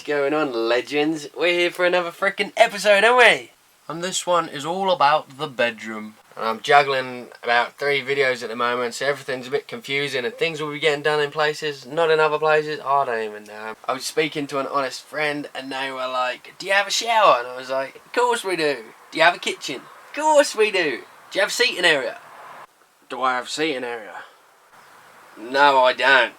going on, legends? We're here for another freaking episode, aren't we? And this one is all about the bedroom. And I'm juggling about 3 videos at the moment, so everything's a bit confusing and things will be getting done in places, not in other places. I don't even know. I was speaking to an honest friend and they were like, do you have a shower? And I was like, of course we do. Do you have a kitchen? Of course we do. Do you have a seating area? Do I have a seating area? No, I don't.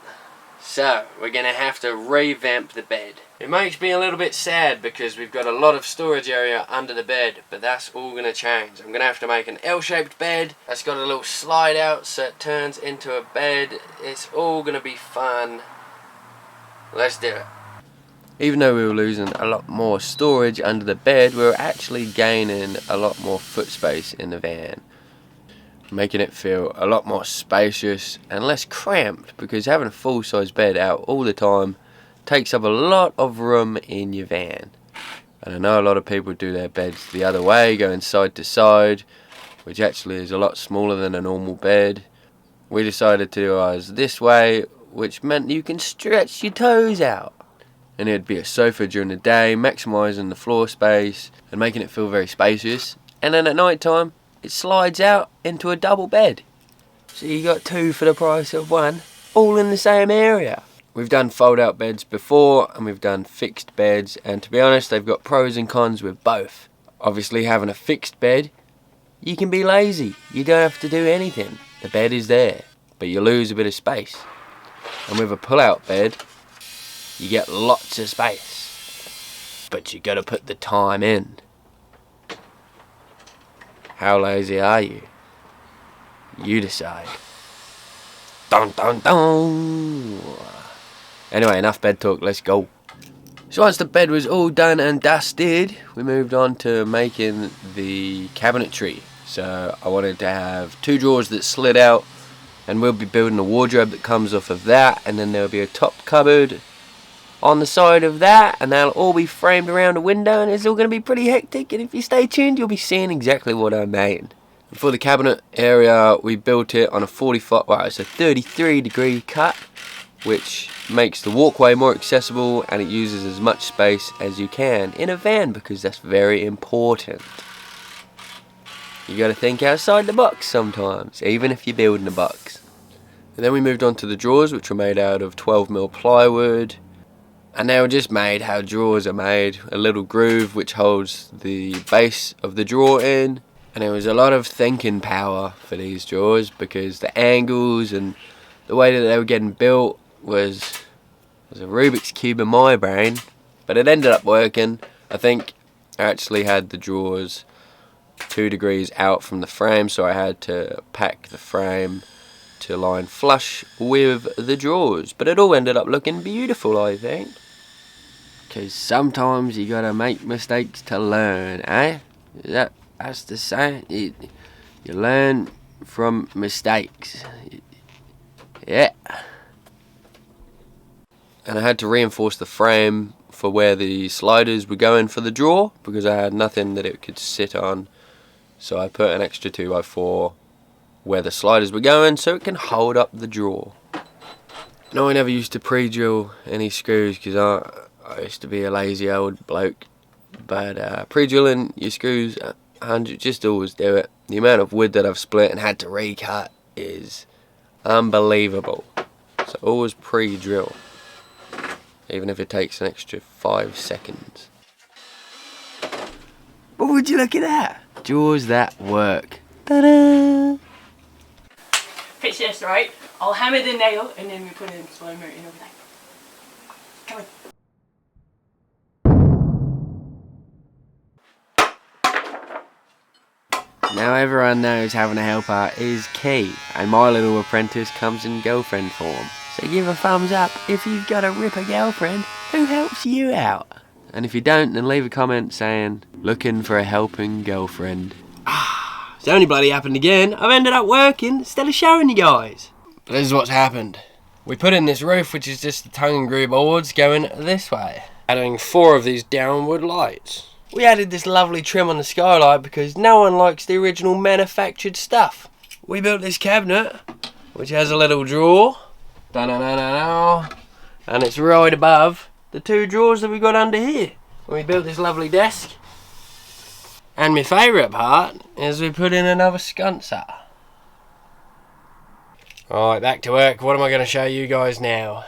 So, we're going to have to revamp the bed. It makes me a little bit sad because we've got a lot of storage area under the bed, but that's all going to change. I'm going to have to make an L-shaped bed that's got a little slide out so it turns into a bed. It's all going to be fun. Let's do it. Even though we were losing a lot more storage under the bed, we were actually gaining a lot more foot space in the van, making it feel a lot more spacious and less cramped, because having a full-size bed out all the time takes up a lot of room in your van. And I know a lot of people do their beds the other way, going side to side, which actually is a lot smaller than a normal bed. We decided to do ours this way, which meant you can stretch your toes out. And it'd be a sofa during the day, maximising the floor space and making it feel very spacious. And then at night time, it slides out into a double bed. So you got 2 for the price of 1, all in the same area. We've done fold out beds before and we've done fixed beds, and to be honest, they've got pros and cons with both. Obviously, having a fixed bed, you can be lazy. You don't have to do anything. The bed is there, but you lose a bit of space. And with a pull out bed, you get lots of space, but you got to put the time in. How lazy are you? You decide. Dun dun dun. Anyway, enough bed talk, let's go. So once the bed was all done and dusted, we moved on to making the cabinetry. So I wanted to have 2 drawers that slid out, and we'll be building a wardrobe that comes off of that, and then there'll be a top cupboard on the side of that, and they'll all be framed around a window, and it's all going to be pretty hectic. And if you stay tuned, you'll be seeing exactly what I made. For the cabinet area, we built it on a 33-degree cut, which makes the walkway more accessible, and it uses as much space as you can in a van, because that's very important. You got to think outside the box sometimes, even if you're building a box. And then we moved on to the drawers, which were made out of 12mm plywood. And they were just made how drawers are made, a little groove which holds the base of the drawer in. And there was a lot of thinking power for these drawers, because the angles and the way that they were getting built was a Rubik's Cube in my brain. But it ended up working. I think I actually had the drawers 2 degrees out from the frame, so I had to pack the frame to line flush with the drawers. But it all ended up looking beautiful, I think. Because sometimes you gotta make mistakes to learn, eh? That's the saying. You learn from mistakes. Yeah. And I had to reinforce the frame for where the sliders were going for the drawer, because I had nothing that it could sit on. So I put an extra 2x4 where the sliders were going, so it can hold up the drawer. No, I never used to pre-drill any screws, because I used to be a lazy old bloke. But pre-drilling your screws 100, just always do it. The amount of wood that I've split and had to recut is unbelievable. So always pre-drill, even if it takes an extra 5 seconds. But would you look at that? Drawers that work. Ta-da! Picture this, right? I'll hammer the nail and then we put it in slow mo and everything. Come on. Now everyone knows having a helper is key, and my little apprentice comes in girlfriend form. So give a thumbs up if you've got a ripper girlfriend who helps you out. And if you don't, then leave a comment saying, looking for a helping girlfriend. It's only bloody happened again. I've ended up working instead of showing you guys. But this is what's happened. We put in this roof, which is just the tongue and groove boards going this way, adding 4 of these downward lights. We added this lovely trim on the skylight because no one likes the original manufactured stuff. We built this cabinet, which has a little drawer, and it's right above the 2 drawers that we got under here when we built this lovely desk. And my favourite part is we put in another sconcer. Alright, back to work. What am I going to show you guys now?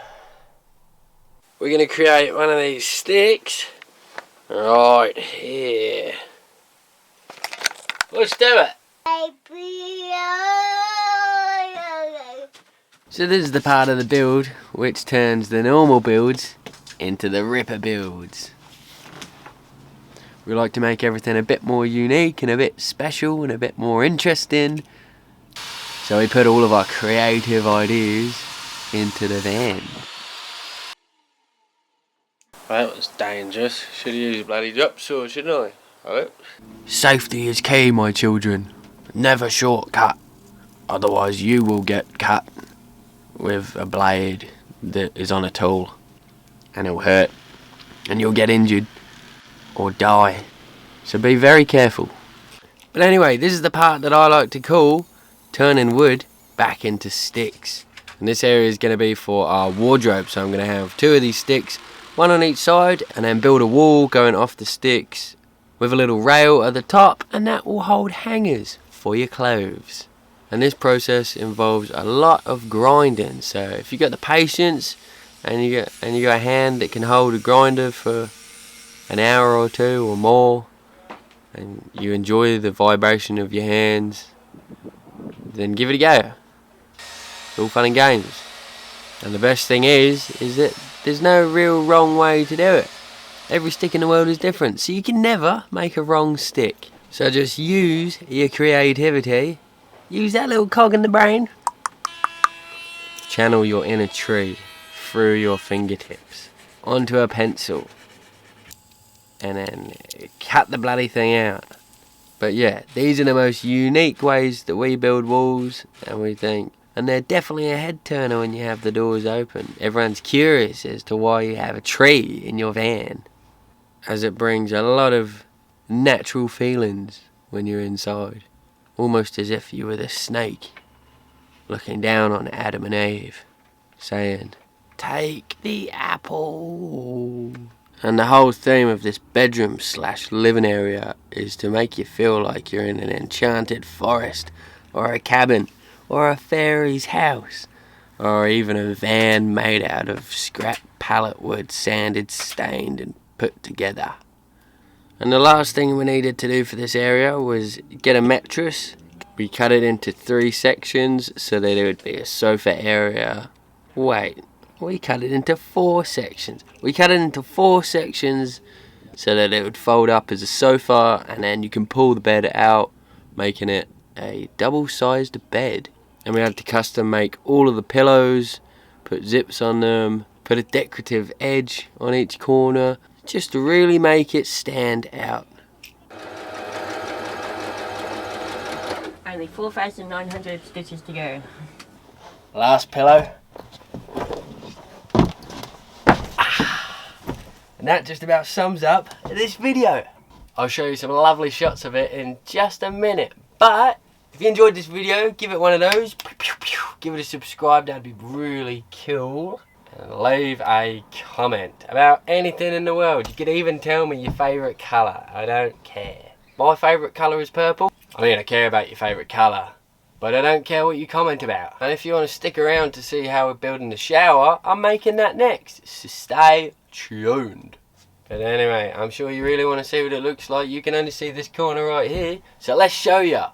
We're going to create one of these sticks right here. Let's do it. So this is the part of the build which turns the normal builds into the ripper builds. We like to make everything a bit more unique and a bit special and a bit more interesting. So we put all of our creative ideas into the van. Well, that was dangerous. Should have used a bloody drop saw, shouldn't I? Right. Safety is key, my children. Never shortcut. Otherwise you will get cut with a blade that is on a tool. And it'll hurt. And you'll get injured. Or die. So be very careful. But anyway, this is the part that I like to call turning wood back into sticks. And this area is going to be for our wardrobe. So I'm going to have 2 of these sticks, 1 on each side, and then build a wall going off the sticks with a little rail at the top, and that will hold hangers for your clothes. And this process involves a lot of grinding. So if you got the patience and you got a hand that can hold a grinder for an hour or 2 or more, and you enjoy the vibration of your hands, then give it a go. It's all fun and games. And the best thing is that there's no real wrong way to do it. Every stick in the world is different, so you can never make a wrong stick. So just use your creativity, use that little cog in the brain, channel your inner tree through your fingertips onto a pencil, and then cut the bloody thing out. But yeah, these are the most unique ways that we build walls, and we think, and they're definitely a head turner when you have the doors open. Everyone's curious as to why you have a tree in your van, as it brings a lot of natural feelings when you're inside, almost as if you were the snake looking down on Adam and Eve, saying, "Take the apple." And the whole theme of this bedroom / living area is to make you feel like you're in an enchanted forest, or a cabin, or a fairy's house, or even a van made out of scrap pallet wood, sanded, stained and put together. And the last thing we needed to do for this area was get a mattress. We cut it into 3 sections so that it would be a sofa area. Wait, we cut it into 4 sections. We cut it into 4 sections so that it would fold up as a sofa, and then you can pull the bed out, making it a double-sized bed. And we had to custom make all of the pillows, put zips on them, put a decorative edge on each corner, just to really make it stand out. Only 4,900 stitches to go. Last pillow. And that just about sums up this video. I'll show you some lovely shots of it in just a minute. But if you enjoyed this video, give it one of those. Give it a subscribe, that'd be really cool. And leave a comment about anything in the world. You could even tell me your favourite colour. I don't care. My favourite colour is purple. I mean, I care about your favourite colour, but I don't care what you comment about. And if you want to stick around to see how we're building the shower, I'm making that next. So stay tuned. But anyway, I'm sure you really want to see what it looks like. You can only see this corner right here, so let's show you.